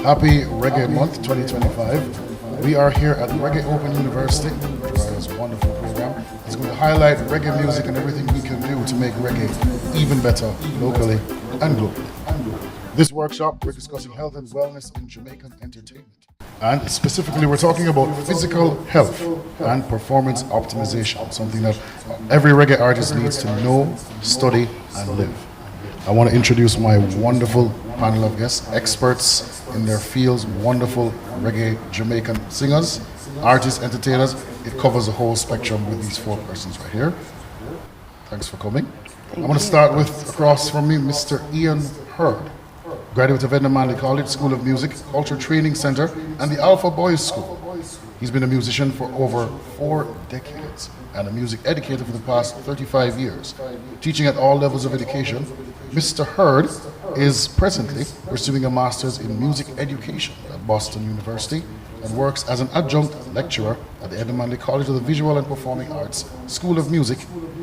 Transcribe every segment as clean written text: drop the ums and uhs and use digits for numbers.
Happy Reggae Month 2025. We are here at Reggae Open University, JaRIA's wonderful program. It's going to highlight reggae music and everything we can do to make reggae even better locally and globally. This workshop, we're discussing health and wellness in Jamaican entertainment. And specifically, we're talking about physical health and performance optimization, something that every reggae artist needs to know, study, and live. I want to introduce my wonderful panel of guests, experts in their fields, wonderful reggae Jamaican singers, artists, entertainers. It covers the whole spectrum with these four persons right here. Thanks for coming. I'm going to start with, across from me, Mr. Ian Hurd, graduate of Edna Manley College School of Music, Culture Training Center, and the Alpha Boys School. He's been a musician for over 4 decades and a music educator for the past 35 years, teaching at all levels of education. Mr. Hurd is presently pursuing a master's in music education at Boston University and works as an adjunct lecturer at the Edna Manley College of the Visual and Performing Arts School of Music,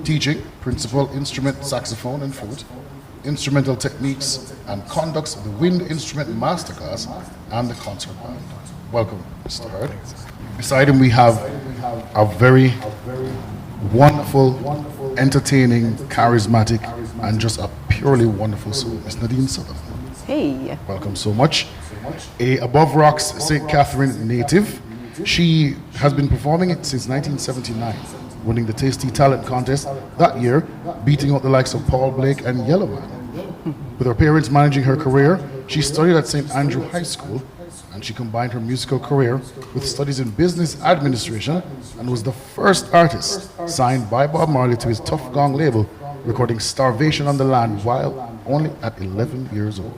teaching principal instrument, saxophone and flute, instrumental techniques, and conducts the wind instrument masterclass and the concert band. Welcome, Mr. Hurd. Beside him we have a very wonderful, entertaining, charismatic, and just a purely wonderful soul, Miss Nadine Sutherland. Hey. Welcome so much. A Above Rocks St. Catherine native, she has been performing it since 1979, winning the Tasty Talent Contest that year, beating out the likes of Paul Blake and Yellowman. With her parents managing her career, she studied at St. Andrew High School, and she combined her musical career with studies in business administration and was the first artist signed by Bob Marley to his Tough Gong label, recording Starvation on the Land while only at 11 years old.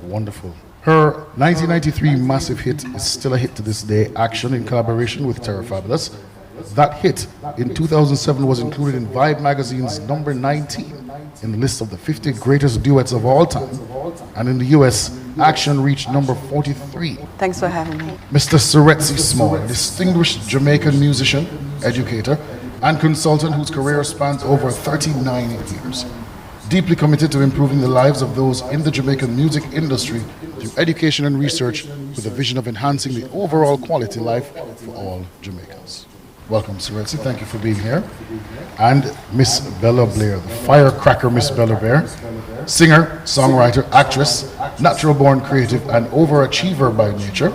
Wonderful. Her 1993 massive hit is still a hit to this day, Action, in collaboration with Terra Fabulous. That hit in 2007 was included in Vibe magazine's number 19 in the list of the 50 greatest duets of all time. And in the US, Action reached number 43. Thanks for having me. Mr. Seretse Small, a distinguished Jamaican musician, educator, and consultant whose career spans over 39 years. Deeply committed to improving the lives of those in the Jamaican music industry through education and research with a vision of enhancing the overall quality life for all Jamaicans. Welcome, Seretse. Thank you for being here. And Miss Bella Blair, the firecracker Miss Bella Blair, singer, songwriter, actress, natural-born creative, and overachiever by nature.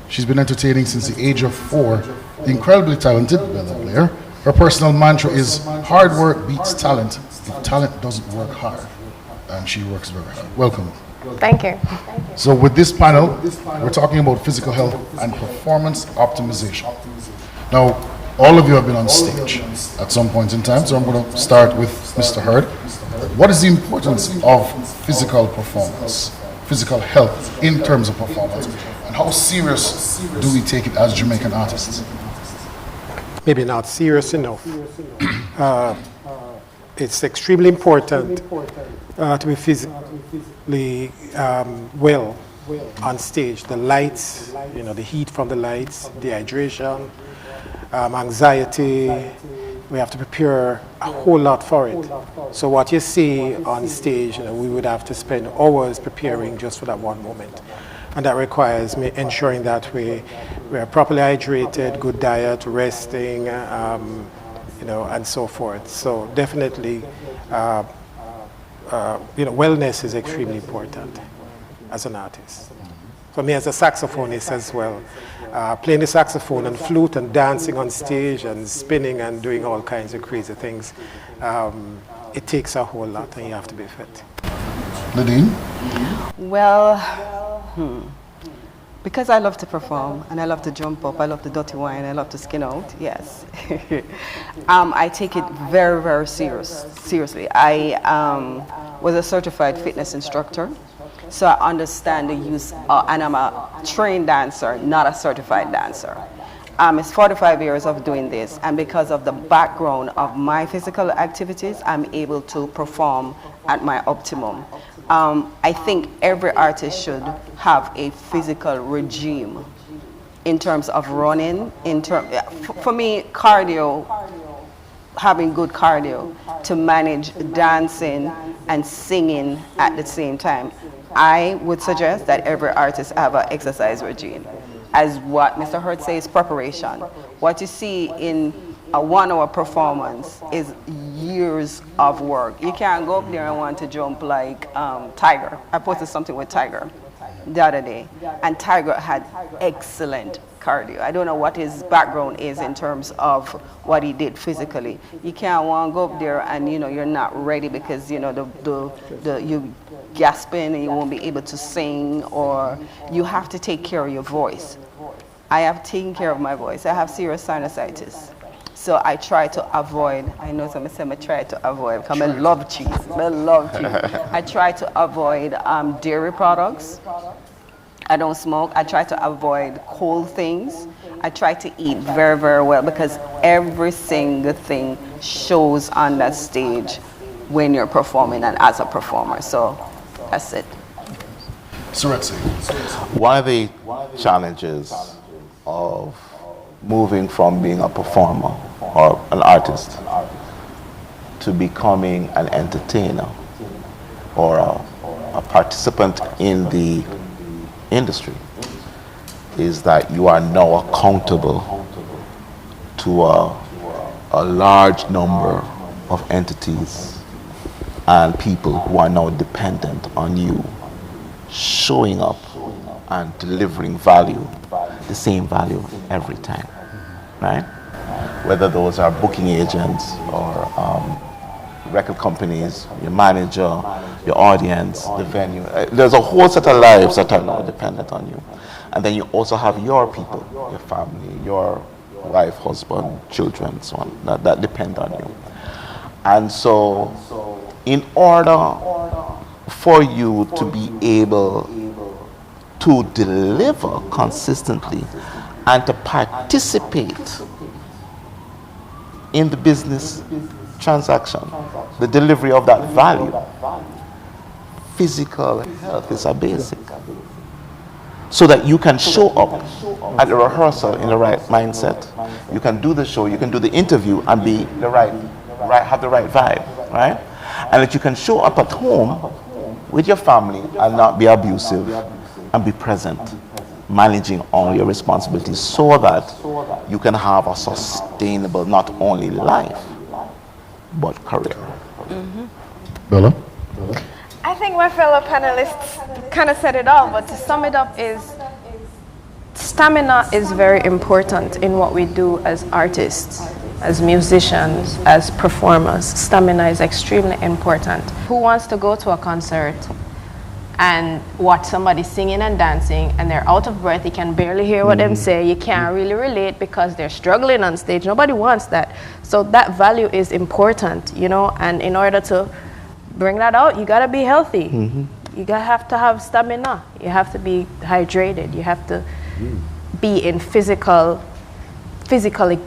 She's been entertaining since the age of 4. The incredibly talented Bella Blair. Her personal mantra is, hard work beats talent if talent doesn't work hard. And she works very hard. Welcome. Thank you. So with this panel, we're talking about physical health and performance optimization. Now, all of you have been on stage at some point in time, so I'm going to start with Mr. Hurd. What is the importance of physical performance, physical health in terms of performance, and how serious do we take it as Jamaican artists? Maybe not serious enough. It's extremely important to be physically well on stage. The lights, the heat from the lights, dehydration, anxiety, we have to prepare a whole lot for it. So what you see on stage, we would have to spend hours preparing just for that one moment. And that requires me ensuring that we are properly hydrated, good diet, resting, and so forth. So definitely, wellness is extremely important as an artist. For me as a saxophonist as well, playing the saxophone and flute and dancing on stage and spinning and doing all kinds of crazy things, it takes a whole lot and you have to be fit. Nadine? Well, because I love to perform and I love to jump up, I love the dirty wine, I love to skin out, yes. I take it very, very seriously. I was a certified fitness instructor, so I understand the use, and I'm a trained dancer, not a certified dancer. It's 45 years of doing this, and because of the background of my physical activities, I'm able to perform at my optimum. I think every artist should have a physical regime in terms of running, for me, cardio, having good cardio to manage dancing and singing at the same time. I would suggest that every artist have an exercise regime. As what Mr. Hurt says, preparation. What you see in a 1 hour performance is years of work. You can't go up there and want to jump like Tiger. I posted something with Tiger the other day, and Tiger had excellent cardio. I don't know what his background is in terms of what he did physically. You can't want to go up there and you're not ready because you gasping and you won't be able to sing, or you have to take care of your voice. I have taken care of my voice. I have serious sinusitis. So I try to avoid, I know some say I try to avoid, because I love cheese. I love cheese. I try to avoid dairy products. I don't smoke. I try to avoid cold things. I try to eat very, very well, because every single thing shows on that stage when you're performing and as a performer. So that's it. Seretse. One of the challenges of moving from being a performer or an artist to becoming an entertainer or a participant in the industry is that you are now accountable to a large number of entities and people who are now dependent on you showing up and delivering value, the same value every time, right? Whether those are booking agents or record companies, your manager, your audience, the venue. There's a whole set of lives that are now dependent on you. And then you also have your people, your family, your wife, husband, children, so on, that depend on you. And so in order for you to be able to deliver consistently and to participate in the business transaction, the delivery of that value, physical health is a basic. So that you can show up at the rehearsal in the right mindset. You can do the show, you can do the interview and be have the right vibe, right? And that you can show up at home with your family and not be abusive and be present, managing all your responsibilities so that you can have a sustainable, not only life, but career. Bella? I think my fellow panelists kind of said it all, but to sum it up is stamina is very important in what we do as artists, as musicians, as performers. Stamina is extremely important. Who wants to go to a concert and watch somebody singing and dancing and they're out of breath, you can barely hear what them say, you can't really relate because they're struggling on stage? Nobody wants that. So that value is important, and in order to bring that out, you gotta be healthy. You have to have stamina. You have to be hydrated. You have to be in physically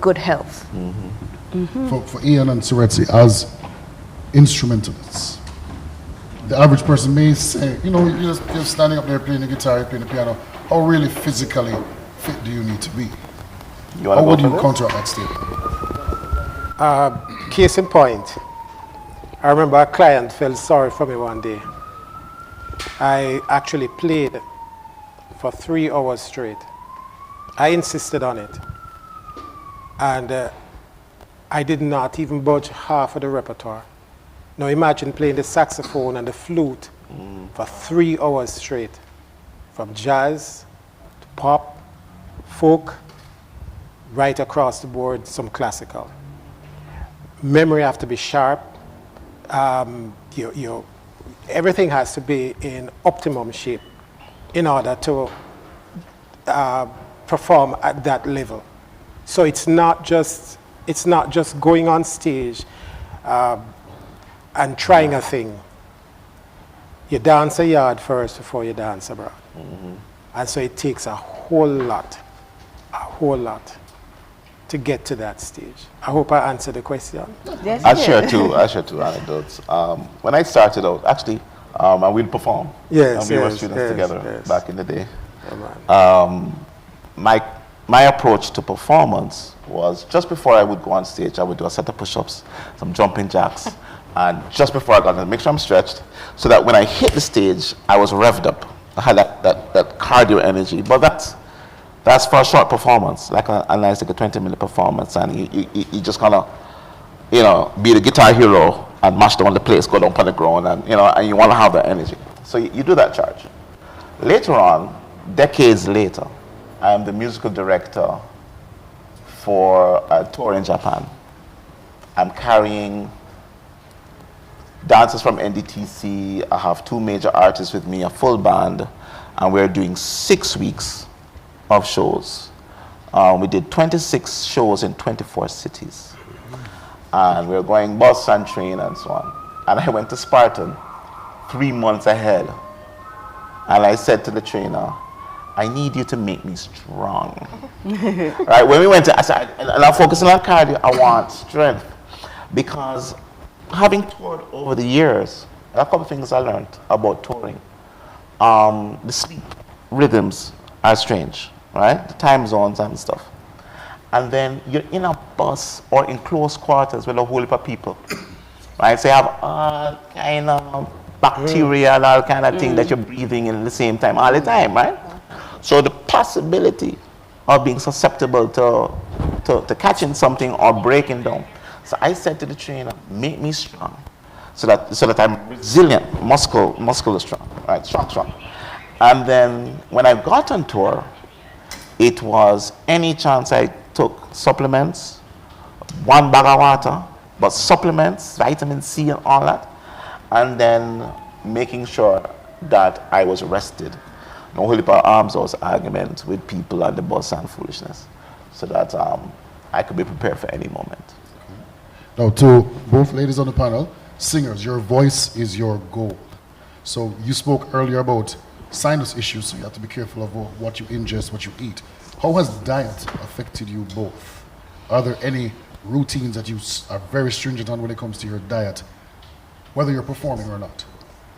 good health. For Ian and Seretse, as instrumentalists, the average person may say, you're standing up there playing the guitar, you're playing the piano. How really physically fit do you need to be? How would you counteract that statement? Case in point, I remember a client felt sorry for me one day. I actually played for 3 hours straight. I insisted on it. And I did not even budge half of the repertoire. Now imagine playing the saxophone and the flute for 3 hours straight. From jazz to pop, folk, right across the board, some classical. Memory have to be sharp. Everything has to be in optimum shape in order to perform at that level. So it's not just going on stage and trying a thing. You dance a yard first before you dance abroad. And so it takes a whole lot to get to that stage. I hope I answered the question. Yes, I share two anecdotes. When I started out, actually, I will perform. Yes, and we were students together yes. back in the day. Yeah, My approach to performance was just before I would go on stage, I would do a set of push-ups, some jumping jacks, And just before I got to make sure I'm stretched, so that when I hit the stage, I was revved up. I had that cardio energy. But that's for a short performance, like a nice like a 20-minute performance, and you just kind of, be the guitar hero and mash down the place, go down on the ground, and and you want to have that energy. So you do that charge. Later on, decades later, I am the musical director for a tour in Japan. I'm carrying dancers from NDTC. I have 2 major artists with me, a full band, and we're doing 6 weeks of shows. We did 26 shows in 24 cities. And we're going bus and train and so on. And I went to Spartan 3 months ahead. And I said to the trainer, I need you to make me strong. Right? When we went to, I said, and I'm focusing on cardio, I want strength. Because having toured over the years, a couple of things I learned about touring. The sleep rhythms are strange, right? The time zones and stuff. And then you're in a bus or in close quarters with a whole heap of people, right? So you have all kind of bacteria and all kind of things that you're breathing in at the same time, all the time, right? So the possibility of being susceptible to catching something or breaking down. So I said to the trainer, make me strong, so that I'm resilient, muscular strong, right? Strong. And then when I got on tour, it was any chance I took supplements, 1 bag of water, but supplements, vitamin C and all that, and then making sure that I was rested. No whole heap of arms house arguments with people on the bus and foolishness, so that I could be prepared for any moment. Now, to both ladies on the panel, singers, your voice is your gold. So you spoke earlier about sinus issues, so you have to be careful of what you ingest, what you eat. How has diet affected you both? Are there any routines that you are very stringent on when it comes to your diet, whether you're performing or not?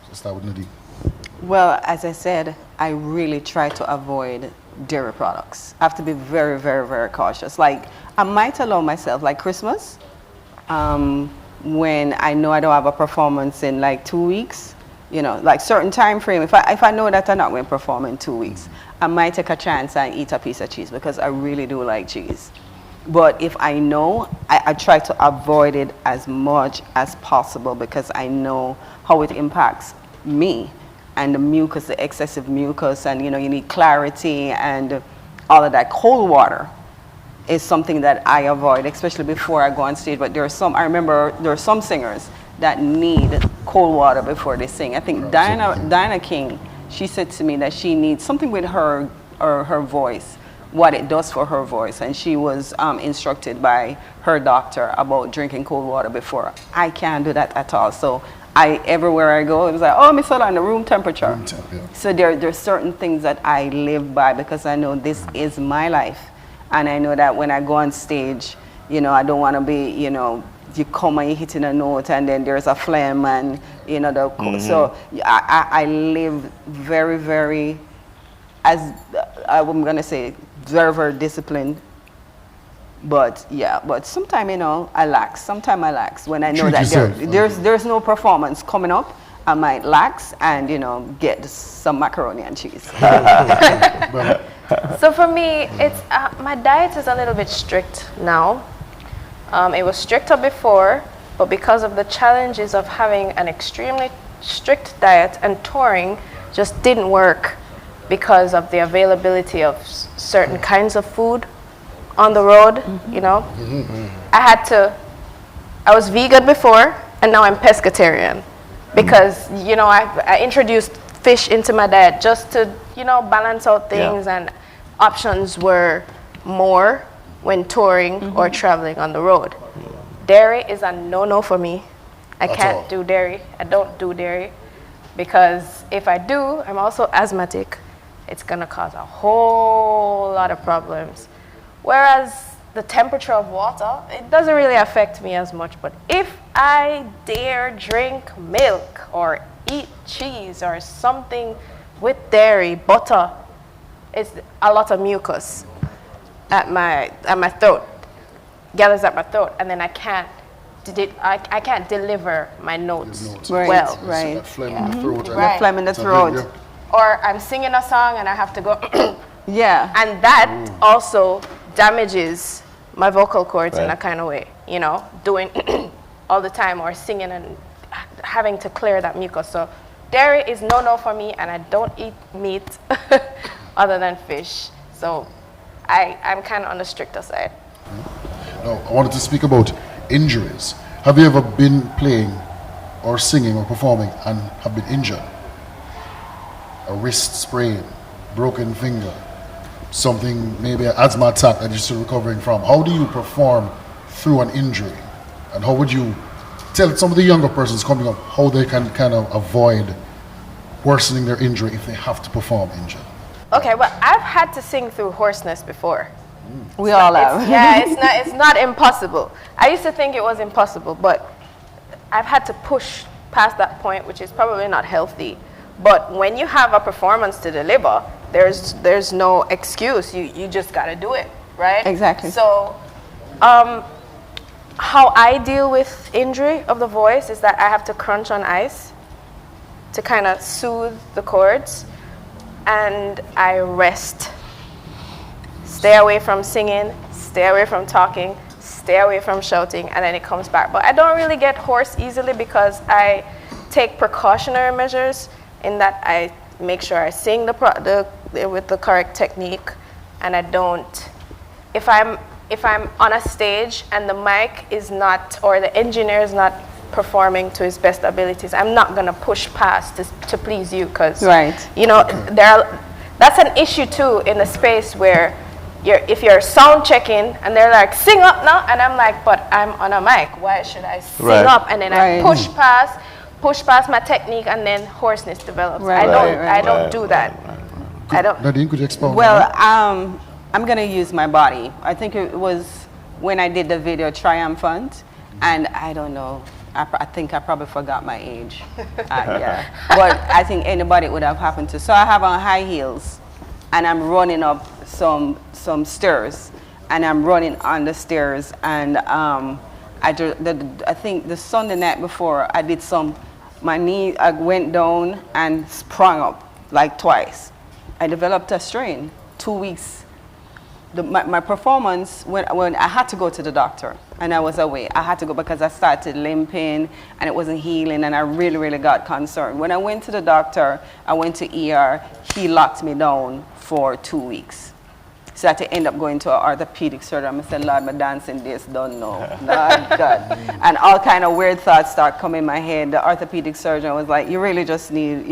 So start with Nadine. Well, as I said, I really try to avoid dairy products. I have to be very, very, very cautious. Like, I might allow myself, like Christmas, when I know I don't have a performance in like 2 weeks, like certain time frame, if I know that I'm not going to perform in 2 weeks, I might take a chance and eat a piece of cheese because I really do like cheese. But if I know, I try to avoid it as much as possible because I know how it impacts me and the mucus, the excessive mucus, and you need clarity and all of that. Cold water is something that I avoid, especially before I go on stage. But I remember there are some singers that need cold water before they sing. I think Diana King, she said to me that she needs something with her voice, what it does for her voice, and she was instructed by her doctor about drinking cold water before. I can't do that at all. So everywhere I go, it was like, oh, Miss Sola, the room temperature. Room temp, yeah. So there's certain things that I live by because I know this is my life. And I know that when I go on stage, I don't want to be, you come and you're hitting a note and then there's a phlegm and, so I live very, very, I'm going to say, very, very disciplined. But sometimes, I lax. Sometimes I lax when I know that there's no performance coming up. I might lax and, get some macaroni and cheese. So for me, it's my diet is a little bit strict now. It was stricter before, but because of the challenges of having an extremely strict diet and touring just didn't work because of the availability of certain kinds of food on the road, I was vegan before and now I'm pescatarian because, I introduced fish into my diet just to, balance out things, and options were more when touring or traveling on the road. Dairy is a no-no for me. I can't do dairy. I don't do dairy because if I do, I'm also asthmatic. It's gonna cause a whole lot of problems. Whereas the temperature of water, it doesn't really affect me as much, but if I dare drink milk or eat cheese or something with dairy, butter, it's a lot of mucus at my throat, gathers at my throat, and then I can't I can't deliver my notes notes. Right, well. right. That phlegm in the throat. and Right. Phlegm in the it's a throat. big, Or I'm singing a song and I have to go, Yeah. and that also damages my vocal cords in a Right. kind of way, you know, doing all the time or singing and having to clear that mucus. So dairy is no for me, and I don't eat meat other than fish. So I'm kind of on the stricter side. Now, I wanted to speak about injuries. Have you ever been playing or singing or performing and have been injured? A wrist sprain, broken finger, something, maybe an asthma attack that you're still recovering from. How do you perform through an injury? And how would you tell some of the younger persons coming up how they can kind of avoid worsening their injury if they have to perform injured? Okay, well, I've had to sing through hoarseness before. We all have. It's not impossible. I used to think it was impossible, but I've had to push past that point, which is probably not healthy. But when you have a performance to deliver, there's no excuse. You just got to do it, right? Exactly. So, how I deal with injury of the voice is that I have to crunch on ice to kind of soothe the cords, and I rest. Stay away from singing, stay away from talking, stay away from shouting, and then it comes back. But I don't really get hoarse easily because I take precautionary measures in that I make sure I sing with the correct technique, and I don't. If I'm on a stage and the mic is not, or the engineer is not performing to his best abilities, I'm not gonna push past to please you, because Right. you know that's an issue too in a space where if you're sound checking and they're like, sing up now, and I'm like, but I'm on a mic, why should I sing Right. up? And then I Right. push past my technique, and then hoarseness develops. Right, I don't right, do that. I don't. Nadine, could you expound? Well, on that? I'm gonna use my body. I think it was when I did the video Triumphant, and I don't know. I think I probably forgot my age. Yeah, but I think anybody would have happened to. So I have on high heels, and I'm running up some stairs, and I'm running on the stairs, and I think the Sunday night before I did my knee. I went down and sprung up like twice. I developed a strain. 2 weeks. My performance, when I had to go to the doctor and I was away, I had to go because I started limping and it wasn't healing, and I really, really got concerned. When I went to the doctor, I went to ER, he locked me down for 2 weeks. So I had to end up going to an orthopedic surgeon. I said, Lord, my dancing days don't know. God. And all kind of weird thoughts start coming in my head. The orthopedic surgeon was like, you really just need,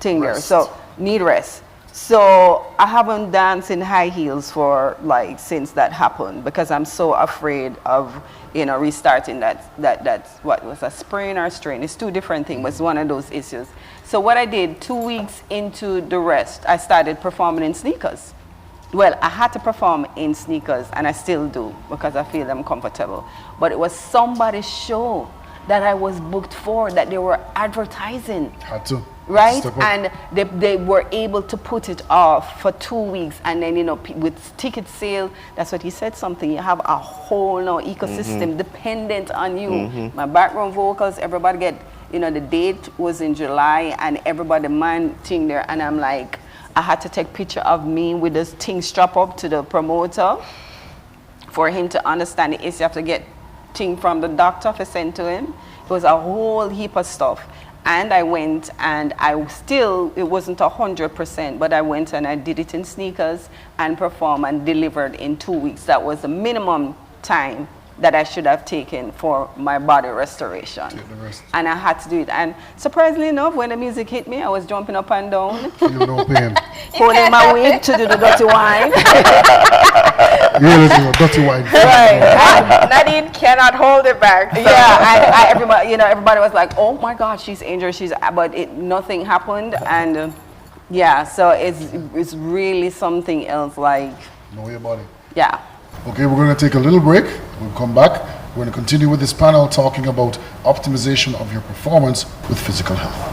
thing there. So need rest. So I haven't danced in high heels for since that happened, because I'm so afraid of restarting that's what was a sprain or strain. It's two different things. It's one of those issues. So what I did 2 weeks into the rest, I started performing in sneakers. Well, I had to perform in sneakers, and I still do because I feel I'm comfortable. But it was somebody's show that I was booked for that they were advertising. Had to. Right? Step up. And they were able to put it off for 2 weeks. And then, with ticket sale, that's what he said something. You have a whole ecosystem dependent on you. My background vocals, everybody get, the date was in July, and everybody man thing there. And I'm like, I had to take picture of me with this thing strap up to the promoter for him to understand the issue. You have to get thing from the doctor to send to him. It was a whole heap of stuff. And I went, and it wasn't 100%, but I went and I did it in sneakers and performed and delivered in 2 weeks. That was the minimum time that I should have taken for my body restoration. Take the rest. And I had to do it. And surprisingly enough, when the music hit me, I was jumping up and down, Feel no pain. holding my wig to do the dirty wine. You're listening to dirty wine. Right. Nadine cannot hold it back. So. Yeah, everybody was like, "Oh my God, she's injured." But nothing happened, and so it's really something else. Know your body. Yeah. Okay, we're going to take a little break. We'll come back. We're going to continue with this panel talking about optimization of your performance with physical health.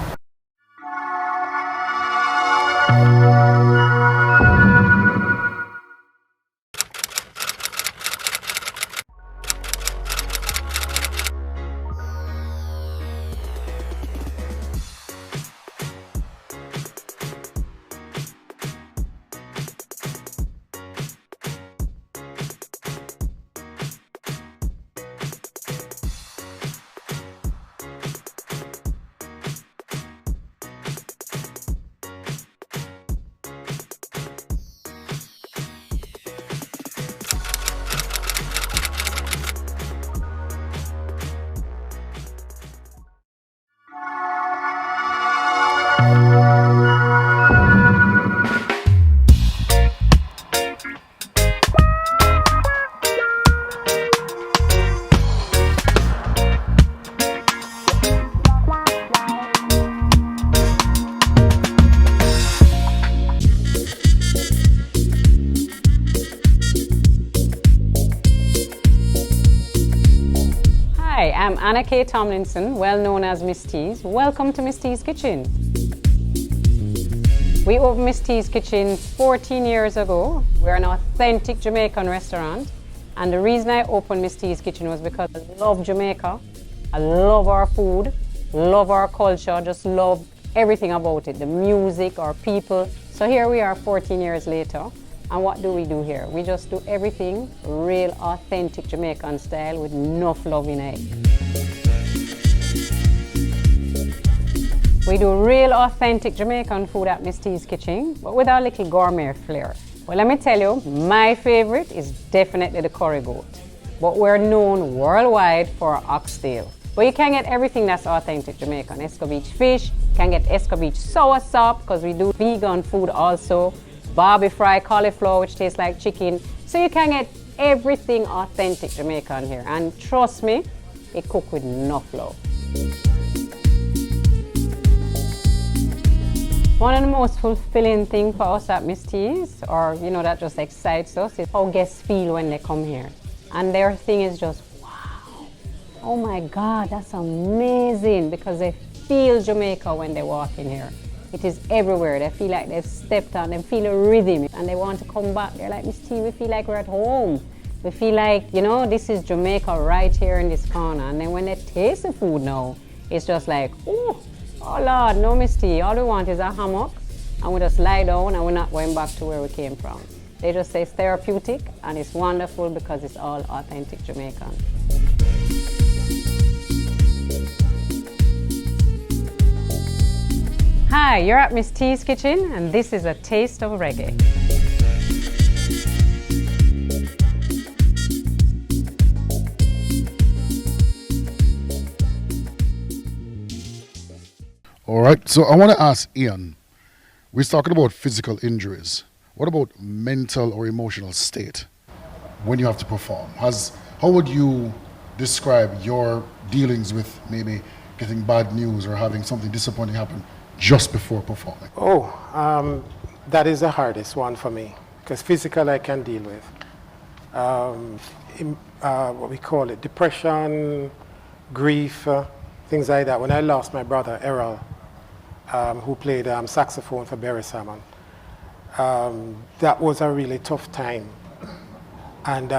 am Anna K. Tomlinson, well known as Miss T's. Welcome to Miss T's Kitchen. We opened Miss T's Kitchen 14 years ago. We're an authentic Jamaican restaurant. And the reason I opened Miss T's Kitchen was because I love Jamaica. I love our food, love our culture, just love everything about it, the music, our people. So here we are 14 years later. And what do we do here? We just do everything real, authentic Jamaican style with enough love in it. We do real, authentic Jamaican food at Miss T's Kitchen, but with our little gourmet flair. Well, let me tell you, my favorite is definitely the curry goat. But we're known worldwide for our oxtail. But you can get everything that's authentic Jamaican. Escovitch fish, you can get escovitch soursop, because we do vegan food also. Barbie fry cauliflower, which tastes like chicken. So you can get everything authentic Jamaican here. And trust me, it cooked with enough love. One of the most fulfilling things for us at Miss T's, or that just excites us, is how guests feel when they come here. And their thing is just, wow, oh my God, that's amazing, because they feel Jamaica when they walk in here. It is everywhere. They feel like they've stepped on, they feel a rhythm, and they want to come back. They're like, Miss T, we feel like we're at home. We feel like, this is Jamaica right here in this corner. And then when they taste the food now, it's just like, oh Lord, no Miss T. All we want is a hammock, and we just lie down, and we're not going back to where we came from. They just say it's therapeutic, and it's wonderful because it's all authentic Jamaican. Hi, you're at Miss T's Kitchen, and this is a taste of reggae. All right, so I want to ask Ian, we're talking about physical injuries. What about mental or emotional state when you have to perform? How would you describe your dealings with maybe getting bad news or having something disappointing happen just before performing? That is the hardest one for me, because physical I can deal with. What we call it, depression, grief, things like that. When I lost my brother, Errol, who played saxophone for Barry Salmon, that was a really tough time. And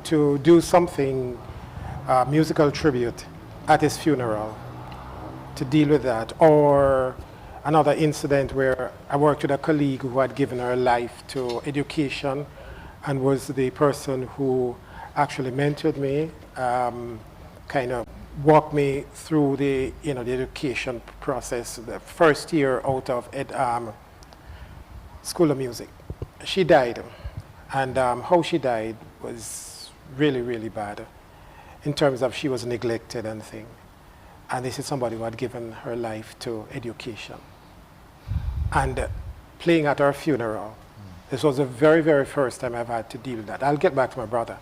to do something, musical tribute at his funeral, to deal with that, or another incident where I worked with a colleague who had given her life to education and was the person who actually mentored me, kind of walked me through the education process, the first year out of School of Music. She died, and how she died was really, really bad in terms of she was neglected and things. And this is somebody who had given her life to education. And playing at her funeral, this was the very, very first time I've had to deal with that. I'll get back to my brother.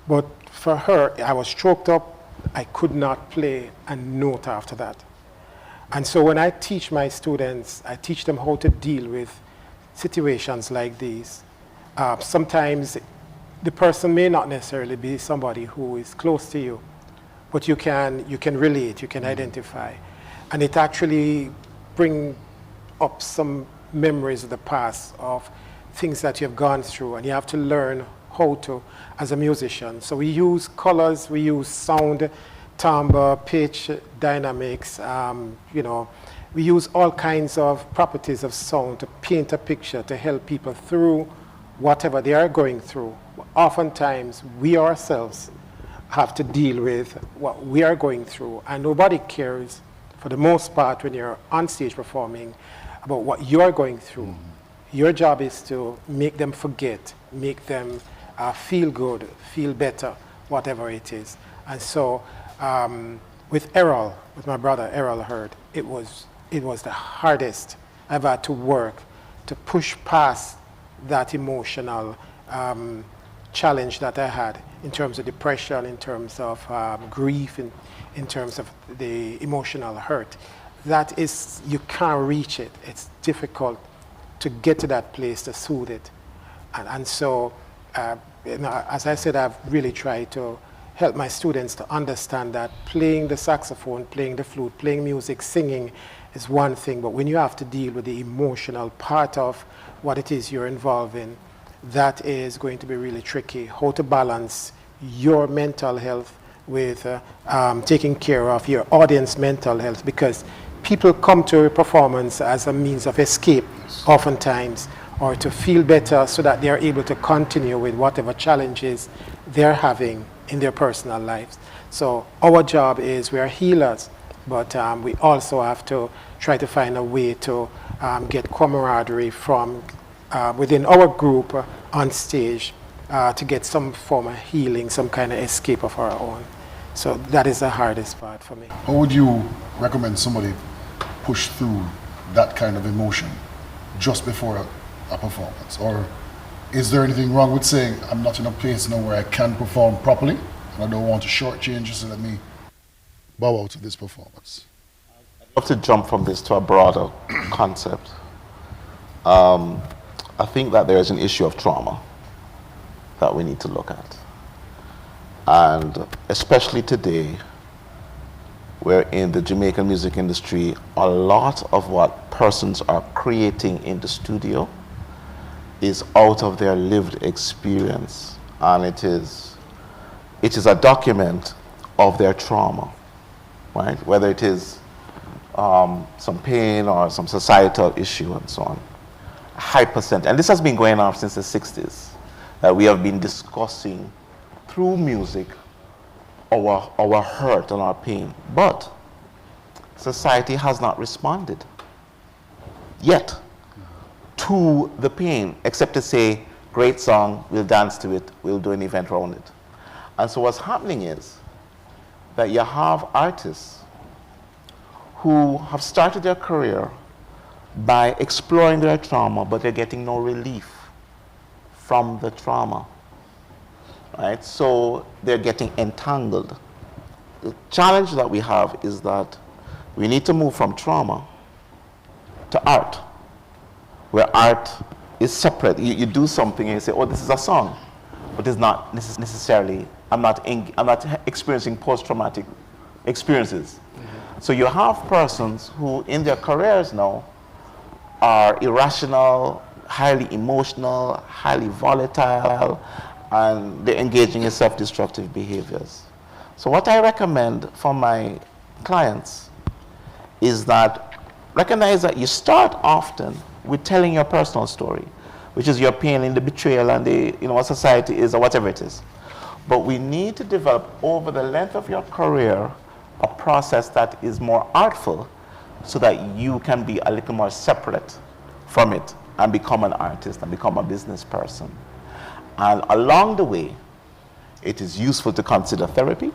But for her, I was choked up. I could not play a note after that. And so when I teach my students, I teach them how to deal with situations like these. Sometimes the person may not necessarily be somebody who is close to you, but you can relate, you can identify. And it actually brings up some memories of the past, of things that you've gone through, and you have to learn how to as a musician. So we use colors, we use sound, timbre, pitch, dynamics, we use all kinds of properties of sound to paint a picture to help people through whatever they are going through. Oftentimes, we ourselves have to deal with what we are going through, and nobody cares, for the most part, when you're on stage performing, about what you're going through. Your job is to make them forget, make them feel good, feel better, whatever it is. And so with Errol, with my brother Errol Hurd, it was the hardest I've had to work to push past that emotional challenge that I had in terms of depression, in terms of grief, in terms of the emotional hurt. That is, you can't reach it. It's difficult to get to that place to soothe it. And so, as I said, I've really tried to help my students to understand that playing the saxophone, playing the flute, playing music, singing is one thing, but when you have to deal with the emotional part of what it is you're involved in, that is going to be really tricky. How to balance your mental health with taking care of your audience mental health, because people come to a performance as a means of escape oftentimes, or to feel better so that they are able to continue with whatever challenges they're having in their personal lives. So our job is, we are healers, but we also have to try to find a way to get camaraderie from within our group on stage to get some form of healing, some kind of escape of our own. So that is the hardest part for me. How would you recommend somebody push through that kind of emotion just before a performance? Or is there anything wrong with saying, I'm not in a place now where I can perform properly and I don't want to shortchange, so let me bow out of this performance? I'd love to jump from this to a broader concept. I think that there is an issue of trauma that we need to look at. And especially today, where in the Jamaican music industry, a lot of what persons are creating in the studio is out of their lived experience. And it is a document of their trauma, right? Whether it is some pain or some societal issue and so on. A high percent, and this has been going on since the 60s, that we have been discussing through music our hurt and our pain. But society has not responded yet to the pain, except to say, great song, we'll dance to it, we'll do an event around it. And so what's happening is that you have artists who have started their career by exploring their trauma, but they're getting no relief from the trauma, right? So they're getting entangled. The challenge that we have is that we need to move from trauma to art, where art is separate. You do something and you say, oh, this is a song, but it's not necessarily, I'm not experiencing post-traumatic experiences. So you have persons who in their careers now are irrational, highly emotional, highly volatile, and they're engaging in self-destructive behaviors. So what I recommend for my clients is that recognize that you start often with telling your personal story, which is your pain in the betrayal and the, what society is or whatever it is. But we need to develop over the length of your career a process that is more artful so that you can be a little more separate from it and become an artist and become a business person. And along the way, it is useful to consider therapy.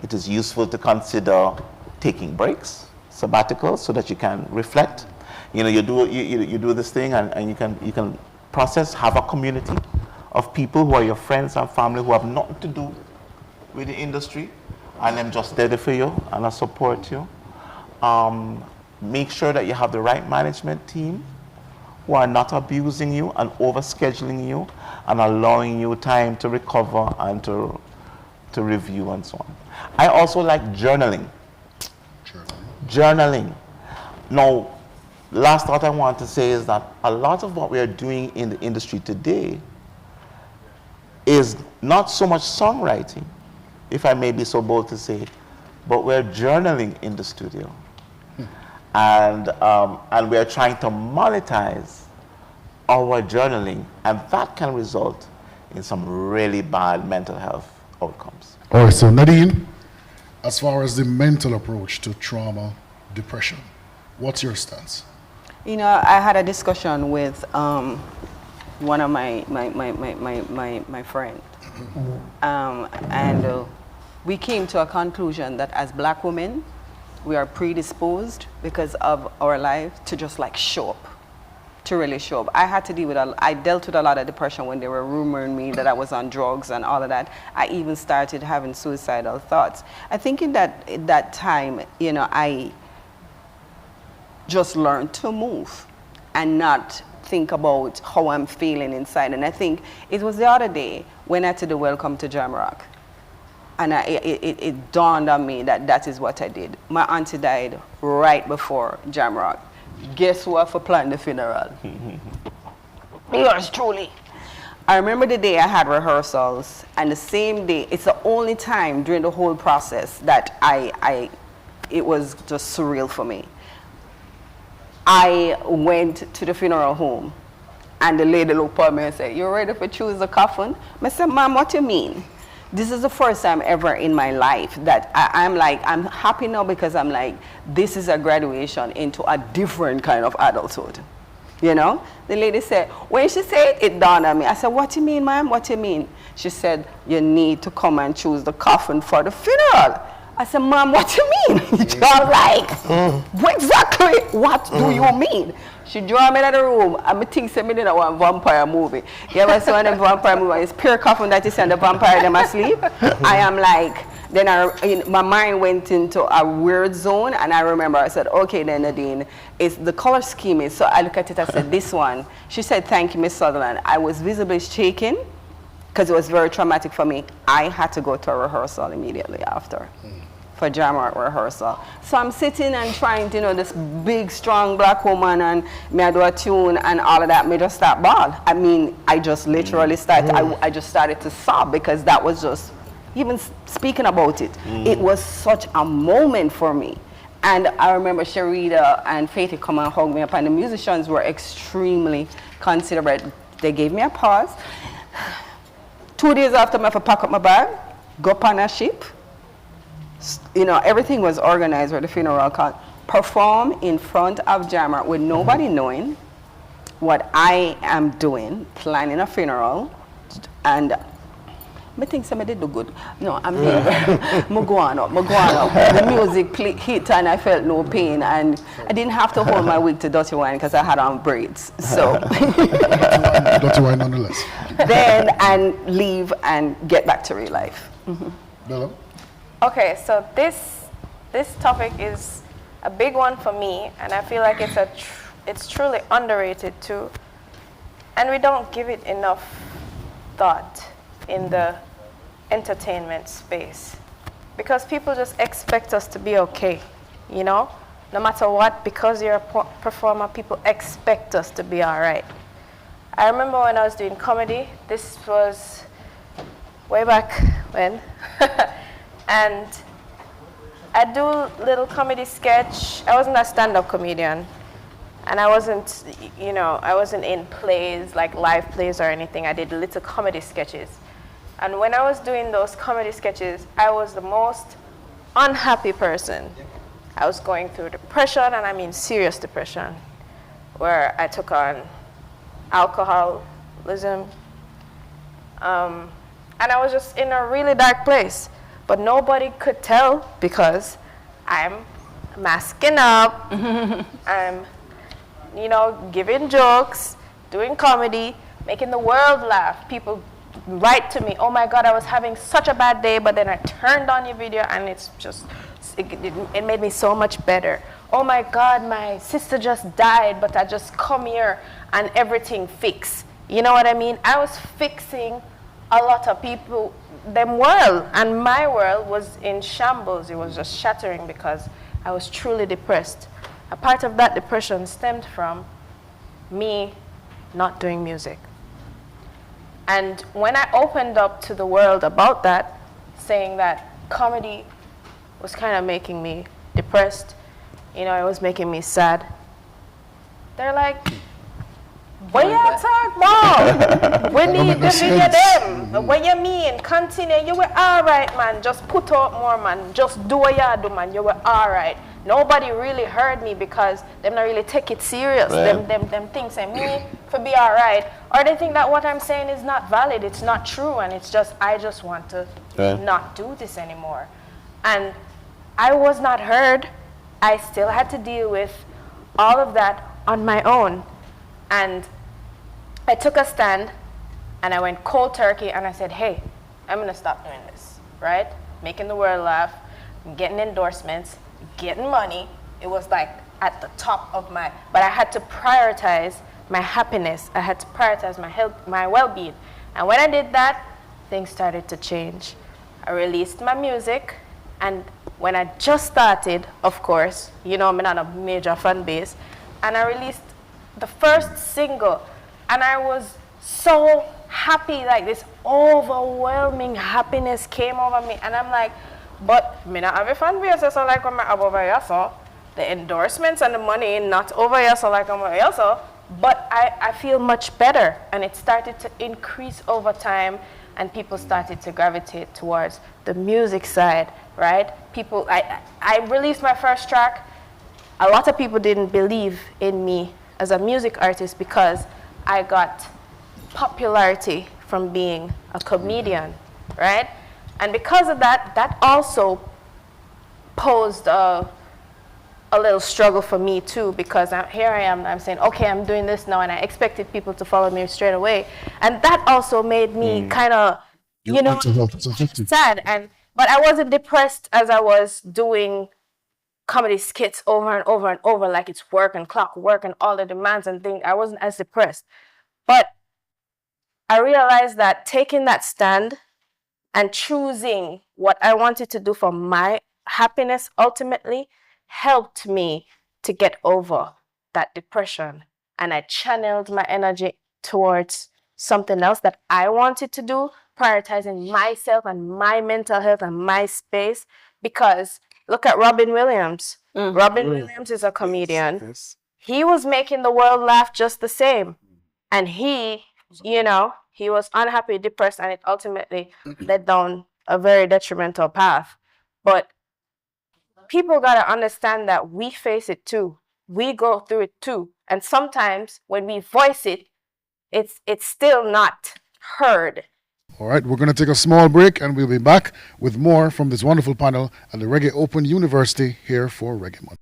It is useful to consider taking breaks, sabbaticals, so that you can reflect. You do this thing and you can process, have a community of people who are your friends and family who have nothing to do with the industry, and I'm just there for you and I support you. Make sure that you have the right management team who are not abusing you and overscheduling you and allowing you time to recover and to review and so on. I also like journaling. Journaling. Now, last thought I want to say is that a lot of what we are doing in the industry today is not so much songwriting, if I may be so bold to say, but we're journaling in the studio. And we are trying to monetize our journaling, and that can result in some really bad mental health outcomes. All right, so Nadine, as far as the mental approach to trauma, depression, what's your stance? I had a discussion with one of my friend, and we came to a conclusion that as black women, we are predisposed because of our life to just like show up, to really show up. I dealt with a lot of depression when they were rumoring me that I was on drugs and all of that. I even started having suicidal thoughts. I think in that time, I just learned to move and not think about how I'm feeling inside. And I think it was the other day when I did the Welcome to JaRIA. And it dawned on me that that is what I did. My auntie died right before JaRIA. Guess who have planned the funeral? Yours truly. I remember the day I had rehearsals, and the same day, it's the only time during the whole process that it was just surreal for me. I went to the funeral home, and the lady looked at me and said, "You ready to choose the coffin?" I said, "Ma'am, what do you mean?" This is the first time ever in my life that I'm happy now, because I'm like, this is a graduation into a different kind of adulthood. You know? The lady said, when she said it dawned on me. I said, "What do you mean, ma'am? What do you mean?" She said, "You need to come and choose the coffin for the funeral." I said, "Ma'am, what do you mean?" She was like, exactly, what do you mean? She drew me out of the room, and I think she did a vampire movie. You ever saw a vampire movie? It's pure coffin that you send the vampire them asleep. I am like, then my mind went into a weird zone, and I remember I said, "Okay then, Nadine, it's the color scheme is." So I look at it, I said, "This one." She said, "Thank you, Miss Sutherland." I was visibly shaking, because it was very traumatic for me. I had to go to a rehearsal immediately after. For JaRIA rehearsal. So I'm sitting and trying to, this big, strong black woman, and me I do a tune and all of that, me just start bawl. I mean, I just literally started, I just started to sob, because that was just, even speaking about it, it was such a moment for me. And I remember Sharita and Faith come and hug me up, and the musicians were extremely considerate. They gave me a pause. 2 days after, I have to pack up my bag, go up on a ship. Everything was organized for the funeral. Perform in front of JaRIA with nobody knowing what I am doing, planning a funeral, and I think somebody did do good. No, I'm go on up. The music hit, and I felt no pain, and I didn't have to hold my wig to Dirty Wine because I had on braids. So Dirty Wine nonetheless. Then and leave and get back to real life. Bella? Okay, so this topic is a big one for me, and I feel like it's truly underrated too, and we don't give it enough thought in the entertainment space, because people just expect us to be okay, no matter what. Because you're a performer, people expect us to be all right. I remember when I was doing comedy, this was way back when. And I do little comedy sketch. I wasn't a stand-up comedian, and I wasn't in plays, like live plays or anything. I did little comedy sketches. And when I was doing those comedy sketches, I was the most unhappy person. I was going through depression, and I mean serious depression, where I took on alcoholism. And I was just in a really dark place. But nobody could tell, because I'm masking up, I'm, giving jokes, doing comedy, making the world laugh. People write to me, "Oh my God, I was having such a bad day, but then I turned on your video and it's just, it made me so much better. Oh my God, my sister just died, but I just come here and everything fixed." You know what I mean? I was fixing a lot of people, them world, and my world was in shambles. It was just shattering, because I was truly depressed. A part of that depression stemmed from me not doing music. And when I opened up to the world about that, saying that comedy was kind of making me depressed, it was making me sad, they're like, "What you talk about? We need the video them. What you mean? Continue. You were all right, man. Just put out more, man. Just do what you do, man. You were all right." Nobody really heard me, because them not really take it serious. Them things say me for be all right, or they think that what I'm saying is not valid. It's not true, and it's just I just want to not do this anymore. And I was not heard. I still had to deal with all of that on my own. And I took a stand, and I went cold turkey, and I said, "Hey, I'm going to stop doing this," right? Making the world laugh, getting endorsements, getting money. It was like at the top of but I had to prioritize my happiness. I had to prioritize my health, my well-being. And when I did that, things started to change. I released my music, and when I just started, of course, you know, I'm not a major fan base, and I released the first single, and I was so happy, like this overwhelming happiness came over me, and I'm like, but me not have a fan base, so like when I over here, so the endorsements and the money not over here, so like I'm over here, so, but I feel much better, and it started to increase over time, and people started to gravitate towards the music side, right? People, I released my first track. A lot of people didn't believe in me as a music artist because I got popularity from being a comedian, right? And because of that, that also posed a little struggle for me too, because here I am, I'm saying, okay, I'm doing this now, and I expected people to follow me straight away. And that also made me kind of, you know, sad. But I wasn't depressed as I was doing comedy skits over and over and over, like it's work and clockwork and all the demands and things. I wasn't as depressed. But I realized that taking that stand and choosing what I wanted to do for my happiness ultimately helped me to get over that depression. And I channeled my energy towards something else that I wanted to do, prioritizing myself and my mental health and my space. Because look at Robin Williams. Robin Williams is a comedian. Yes. He was making the world laugh just the same. And he, you know, he was unhappy, depressed, and it ultimately led down a very detrimental path. But people got to understand that we face it too. We go through it too. And sometimes when we voice it, it's still not heard. All right, we're going to take a small break and we'll be back with more from this wonderful panel at the Reggae Open University here for Reggae Month.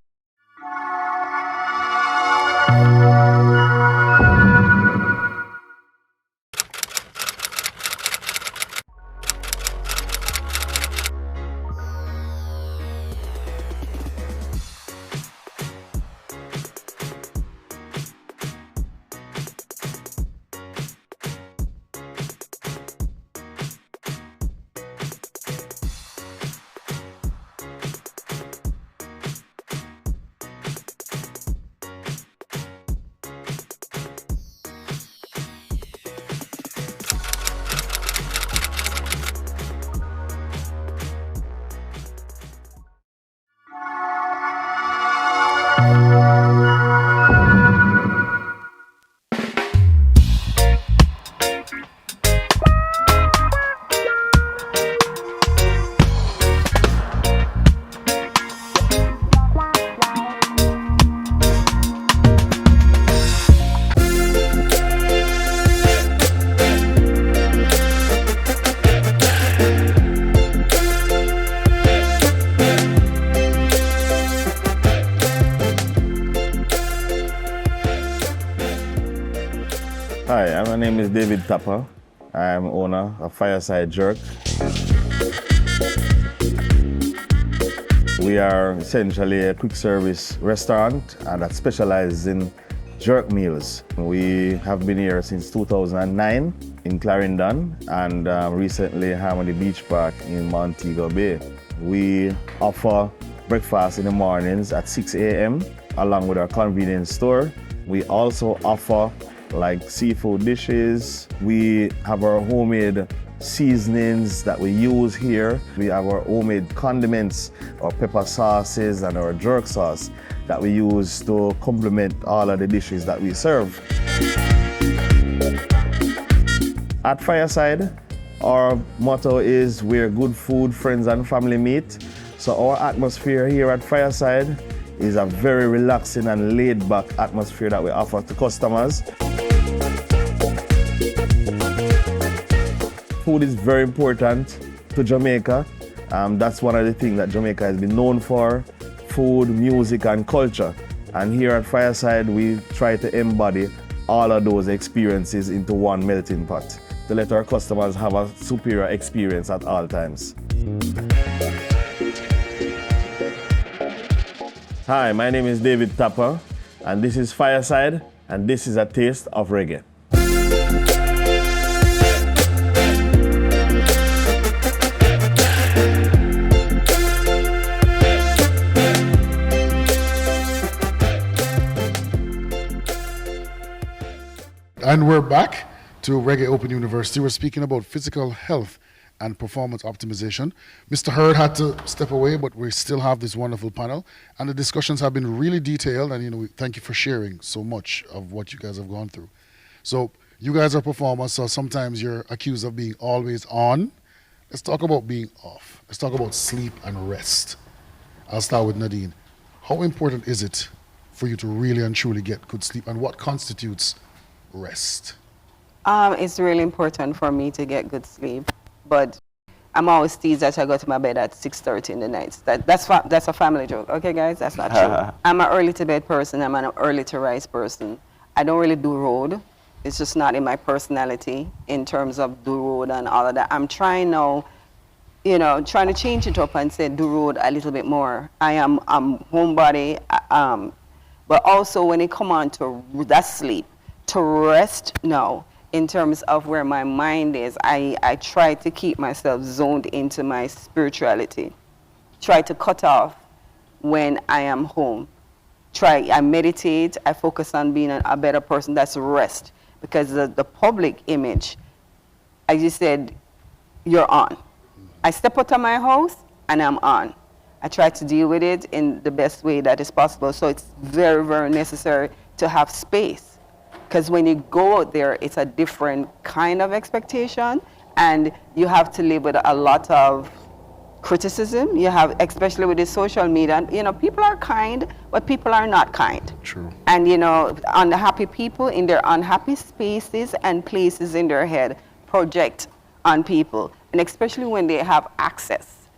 Hi, my name is David Tapper. I'm owner of Fireside Jerk. We are essentially a quick service restaurant that specializes in jerk meals. We have been here since 2009 in Clarendon and recently Harmony Beach Park in Montego Bay. We offer breakfast in the mornings at 6 a.m. along with our convenience store. We also offer like seafood dishes. We have our homemade seasonings that we use here. We have our homemade condiments, our pepper sauces and our jerk sauce that we use to complement all of the dishes that we serve. At Fireside, our motto is where good food, friends and family meet. So our atmosphere here at Fireside is a very relaxing and laid-back atmosphere that we offer to customers. Food is very important to Jamaica. That's one of the things that Jamaica has been known for, food, music, and culture. And here at Fireside, we try to embody all of those experiences into one melting pot to let our customers have a superior experience at all times. Hi, my name is David Tapper, and this is Fireside, and this is a taste of reggae. And we're back to Reggae Open University. We're speaking about physical health and performance optimization. Mr. Hurd had to step away, but we still have this wonderful panel. And the discussions have been really detailed, and thank you for sharing so much of what you guys have gone through. So you guys are performers, so sometimes you're accused of being always on. Let's talk about being off. Let's talk about sleep and rest. I'll start with Nadine. How important is it for you to really and truly get good sleep, and what constitutes rest? It's really important for me to get good sleep, but I'm always teased that I go to my bed at 6:30 in the night. That's a family joke, okay, guys? That's not true. I'm an early to bed person. I'm an early to rise person. I don't really do road. It's just not in my personality in terms of do road and all of that. I'm trying now, trying to change it up and say do road a little bit more. I'm homebody, but also when it come on to that sleep, to rest, no. In terms of where my mind is, I try to keep myself zoned into my spirituality. Try to cut off when I am home. I meditate, I focus on being a better person. That's rest. Because the public image, as you said, you're on. I step out of my house and I'm on. I try to deal with it in the best way that is possible. So it's very, very necessary to have space. Because when you go out there, it's a different kind of expectation, and you have to live with a lot of criticism. You have, especially with the social media, people are kind, but people are not kind. True. And unhappy people in their unhappy spaces and places in their head project on people, and especially when they have access,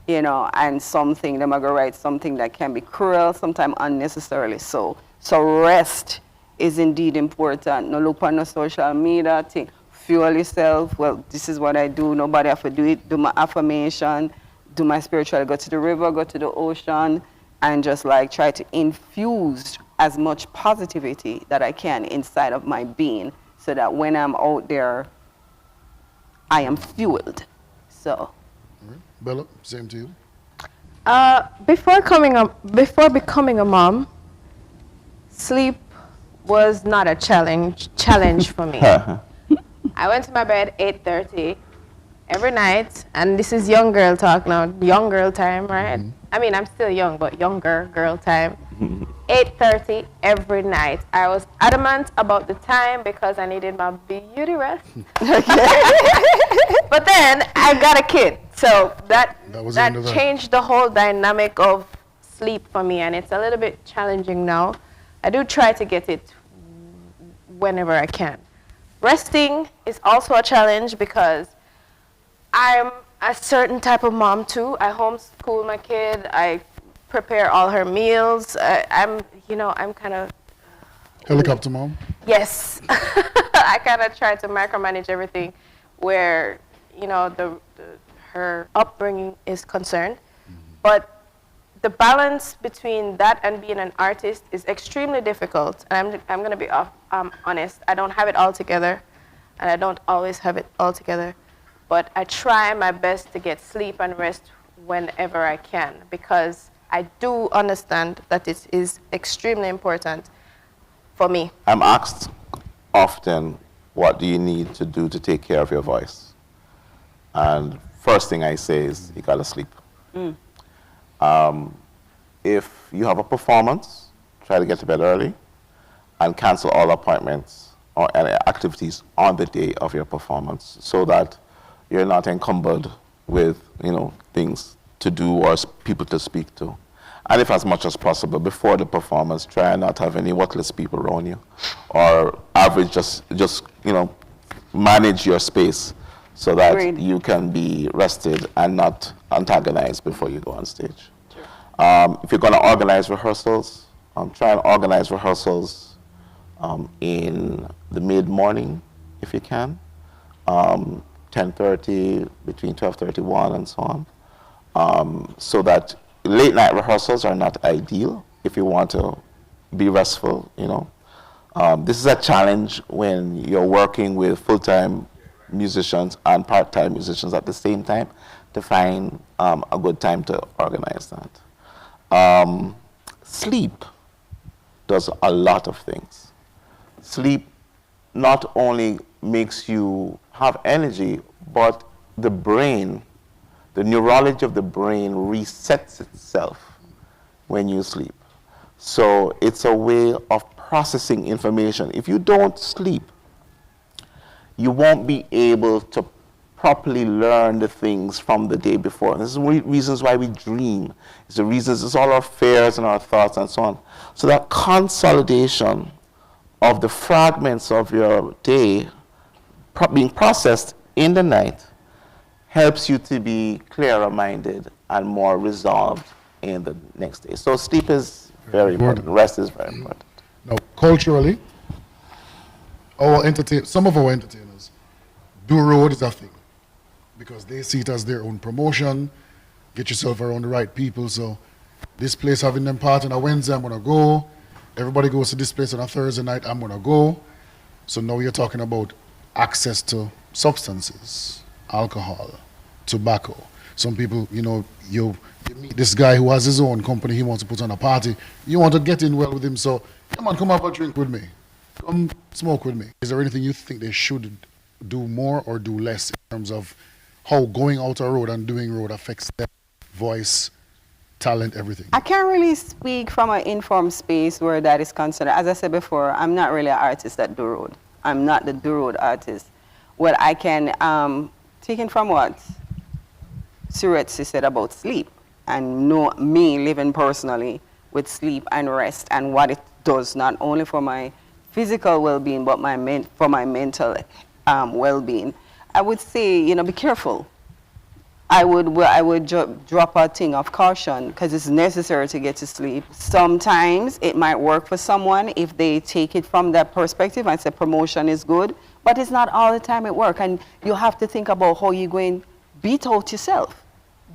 and something, they're gonna write something that can be cruel, sometimes unnecessarily so. So rest is indeed important. No look on no social media, fuel yourself. Well, this is what I do. Nobody have to do it. Do my affirmation, do my spiritual, go to the river, go to the ocean, and just try to infuse as much positivity that I can inside of my being, so that when I'm out there, I am fueled. So. Bella, same to you. Before becoming a mom, sleep was not a challenge for me. I went to my bed 8:30 every night, and this is young girl talk now, young girl time, right? I mean, I'm still young, but younger girl time. 8:30 every night. I was adamant about the time because I needed my beauty rest. But then I got a kid, so that changed the whole dynamic of sleep for me, and it's a little bit challenging now. I do try to get it whenever I can. Resting is also a challenge because I'm a certain type of mom too. I homeschool my kid. I prepare all her meals. I'm kind of... Helicopter mom? Yes. I kind of try to micromanage everything where, her upbringing is concerned. But the balance between that and being an artist is extremely difficult. And I'm going to be honest. I don't have it all together, and I don't always have it all together. But I try my best to get sleep and rest whenever I can, because I do understand that it is extremely important for me. I'm asked often, what do you need to do to take care of your voice? And first thing I say is, you gotta sleep. If you have a performance, try to get to bed early and cancel all appointments or any activities on the day of your performance, so that you're not encumbered with, things to do or people to speak to. And if as much as possible before the performance, try not to have any worthless people around you, or average, just manage your space so that Agreed. you can be rested and not antagonized before you go on stage. If you're going to organize rehearsals, try and organize rehearsals in the mid-morning, if you can, 10:30, between 12:31 and so on, so that late night rehearsals are not ideal if you want to be restful, This is a challenge when you're working with full-time musicians and part-time musicians at the same time, to find a good time to organize that. Sleep does a lot of things. Sleep not only makes you have energy, but the brain, the neurology of the brain resets itself when you sleep. So it's a way of processing information. If you don't sleep, you won't be able to properly learn the things from the day before. And this is one of the reasons why we dream. It's the reasons, it's all our fears and our thoughts and so on. So that consolidation of the fragments of your day being processed in the night helps you to be clearer minded and more resolved in the next day. So sleep is very important. Rest is very important. Now, culturally, some of our entertainers do road is a thing because they see it as their own promotion. Get yourself around the right people. So this place having them party on a Wednesday, I'm gonna go. Everybody goes to this place on a Thursday night, I'm gonna go. So now you're talking about access to substances, alcohol, tobacco. Some people, you meet this guy who has his own company, he wants to put on a party. You want to get in well with him, so come on, come have a drink with me. Come smoke with me. Is there anything you think they should do more or do less in terms of how going out a road and doing road affects their voice, talent, everything? I can't really speak from an informed space where that is concerned. As I said before, I'm not really an artist that do road. I'm not the do road artist. What I can, taking from what Seretse said about sleep, and know me living personally with sleep and rest and what it does not only for my physical well-being but for my mental well-being, I would say, be careful. I would drop a thing of caution because it's necessary to get to sleep. Sometimes it might work for someone if they take it from that perspective and say promotion is good, but it's not all the time it works. And you have to think about how you're going to beat out yourself.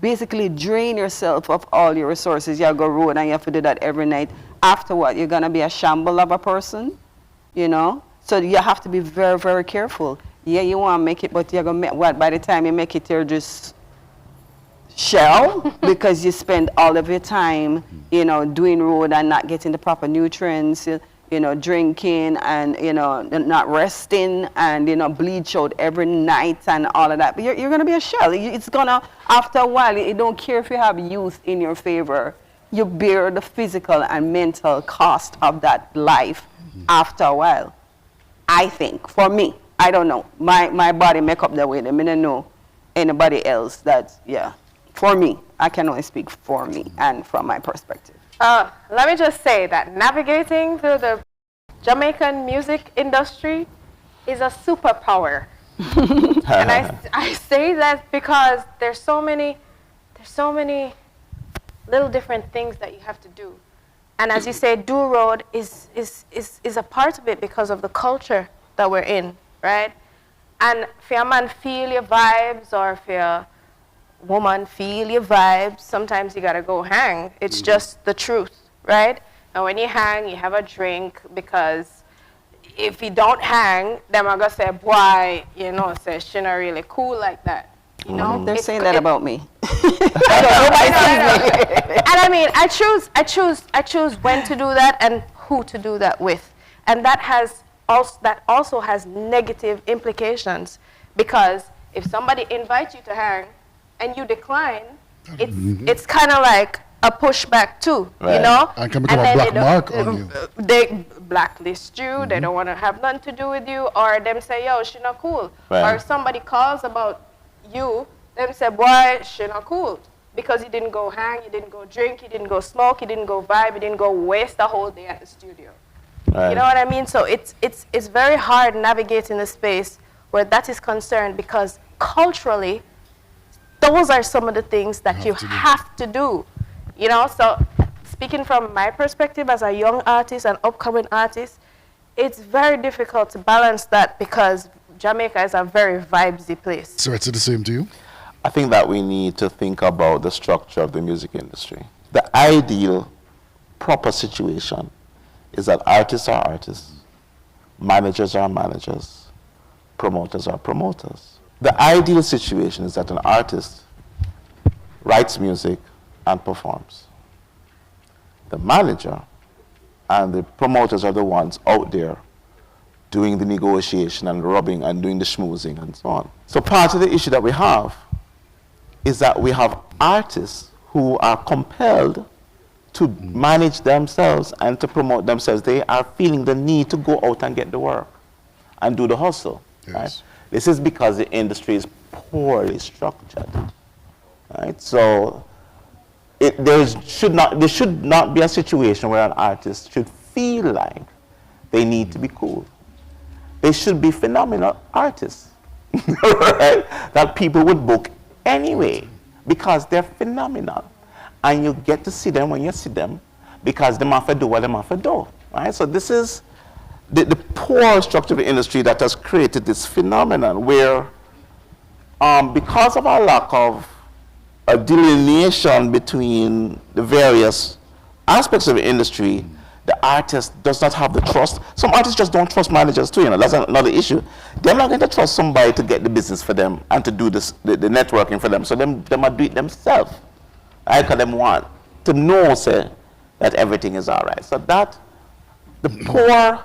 Basically drain yourself of all your resources. You go road and you have to do that every night. After what? You're going to be a shamble of a person, So you have to be very, very careful. Yeah, you want to make it, but you're going to make what? By the time you make it, you're just shell because you spend all of your time, doing road and not getting the proper nutrients, drinking and, not resting and, bleach out every night and all of that. But you're going to be a shell. It's going to, after a while, you don't care if you have youth in your favor. You bear the physical and mental cost of that life after a while. I think, for me, I don't know. My body make up that way. I don't know anybody else that, for me, I can only speak for me and from my perspective. Let me just say that navigating through the Jamaican music industry is a superpower. And I say that because there's so many little different things that you have to do. And as you say, do road is a part of it because of the culture that we're in, right? And if a man feel your vibes or if a woman feel your vibes, sometimes you gotta go hang. It's just the truth, right? And when you hang, you have a drink because if you don't hang, then I'm gonna say, boy, say she not really cool like that. They're saying that about me. And I mean, I choose when to do that and who to do that with, and that also has negative implications because if somebody invites you to hang and you decline, it's kind of like a pushback too, And can become a black mark on you. They blacklist you. They don't want to have nothing to do with you, or them say, yo, she not cool. Or if somebody calls about you, them say, boy, she not cool. Because you didn't go hang, you didn't go drink, you didn't go smoke, you didn't go vibe, you didn't go waste the whole day at the studio. You know what I mean? So it's very hard navigating the space where that is concerned because culturally, those are some of the things that you have to do. So speaking from my perspective as a young artist, an upcoming artist, it's very difficult to balance that because Jamaica is a very vibesy place. So it's the same to you? I think that we need to think about the structure of the music industry. The ideal, proper situation is that artists are artists, managers are managers, promoters are promoters. The ideal situation is that an artist writes music and performs. The manager and the promoters are the ones out there doing the negotiation and rubbing and doing the schmoozing and so on. So part of the issue that we have is that we have artists who are compelled to manage themselves and to promote themselves. They are feeling the need to go out and get the work and do the hustle. Yes. Right? This is because the industry is poorly structured. Right? So there should not be a situation where an artist should feel like they need to be cool. They should be phenomenal artists, right? That people would book anyway because they're phenomenal. And you get to see them when you see them because they have to do what they have to do, right? So this is the poor structure of the industry that has created this phenomenon where because of our lack of a delineation between the various aspects of the industry, the artist does not have the trust. Some artists just don't trust managers too, that's another issue. They're not going to trust somebody to get the business for them and to do this, the networking for them. So they might do it themselves. I call them want to know, say, that everything is all right. So that, the poor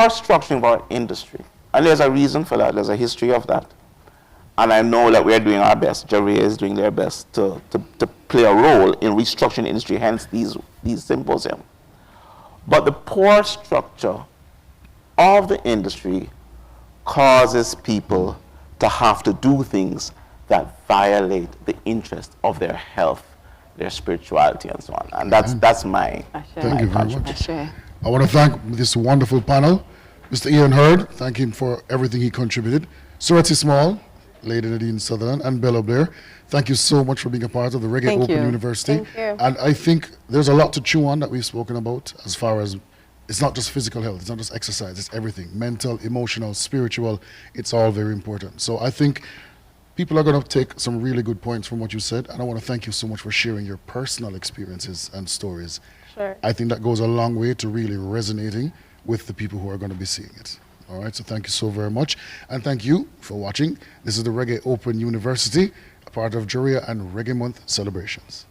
structuring of our industry, and there's a reason for that, there's a history of that. And I know that we're doing our best, JaRIA is doing their best to play a role in restructuring the industry, hence these symposiums. But the poor structure of the industry causes people to have to do things that violate the interest of their health, their spirituality, and so on. And that's my Thank you very much. Ashe. I want to thank this wonderful panel. Mr. Ian Hurd, thank him for everything he contributed. Seretse Small, Lady Nadine Sutherland, and Blair, thank you so much for being a part of the Reggae Thank Open you. University. Thank you. And I think there's a lot to chew on that we've spoken about as far as it's not just physical health, it's not just exercise, it's everything. Mental, emotional, spiritual, it's all very important. So I think people are going to take some really good points from what you said, and I want to thank you so much for sharing your personal experiences and stories. Sure. I think that goes a long way to really resonating with the people who are going to be seeing it. All right, so thank you so very much. And thank you for watching. This is the Reggae Open University, a part of JaRIA and Reggae Month celebrations.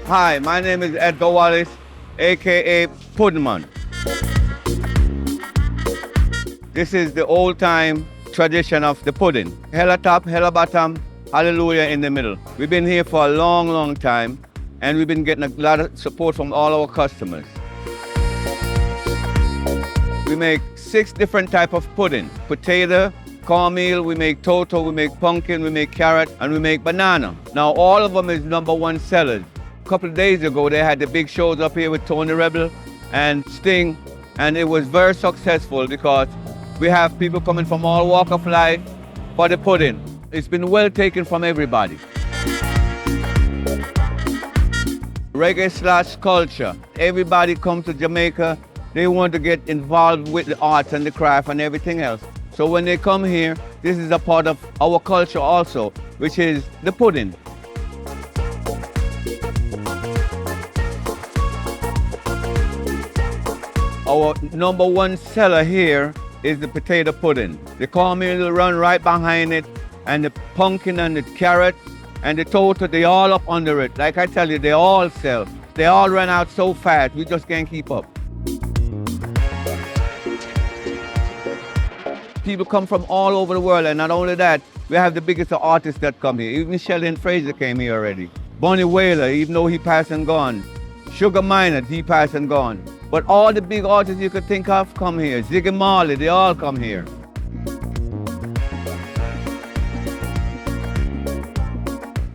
Hi, my name is Edgar Wallace, aka Puddman. This is the old-time tradition of the pudding. Hella top, hella bottom, hallelujah in the middle. We've been here for a long, long time, and we've been getting a lot of support from all our customers. We make 6 different types of pudding. Potato, cornmeal, we make toto, we make pumpkin, we make carrot, and we make banana. Now all of them is #1 sellers. A couple of days ago, they had the big shows up here with Tony Rebel and Sting, and it was very successful because we have people coming from all walks of life for the pudding. It's been well taken from everybody. Reggae/culture. Everybody comes to Jamaica, they want to get involved with the art and the craft and everything else. So when they come here, this is a part of our culture also, which is the pudding. Our #1 seller here is the potato pudding. The cornmeal will run right behind it, and the pumpkin and the carrot and the toto, they all up under it. Like I tell you, they all sell. They all run out so fast, we just can't keep up. People come from all over the world, and not only that, we have the biggest artists that come here. Even Sheldon Fraser came here already. Bonnie Whaler, even though he passed and gone. Sugar Minor, Deep Ice and Gone. But all the big artists you could think of come here. Ziggy Marley, they all come here.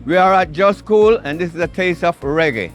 We are at Just Cool, and this is a taste of reggae.